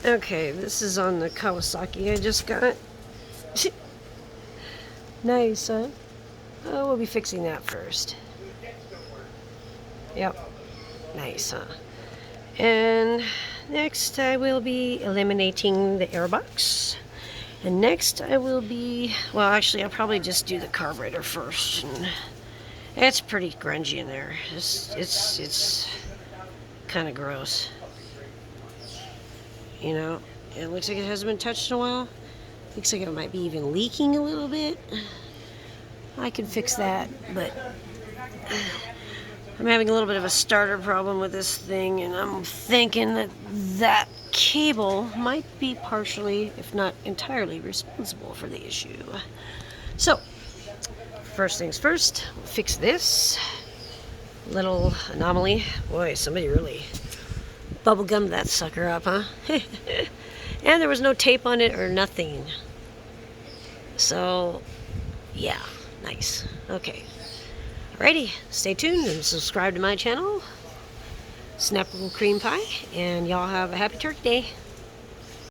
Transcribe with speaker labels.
Speaker 1: Okay, this is on the Kawasaki I just got. Nice, huh? Oh, we'll be fixing that first. Yep. Nice, huh? And next I will be eliminating the airbox. And next I will be, well, actually I'll probably just do the carburetor first. And it's pretty grungy in there. It's kind of gross. You know, it looks like it hasn't been touched in a while. Looks like it might be even leaking a little bit. I can fix that, but I'm having a little bit of a starter problem with this thing, and I'm thinking that that cable might be partially, if not entirely, responsible for the issue. So, first things first, we'll fix this little anomaly. Boy, somebody really bubblegummed that sucker up, huh? And there was no tape on it or nothing. So, yeah, nice. Okay. Alrighty, stay tuned and subscribe to my channel, Snapple Cream Pie, and y'all have a happy turkey day.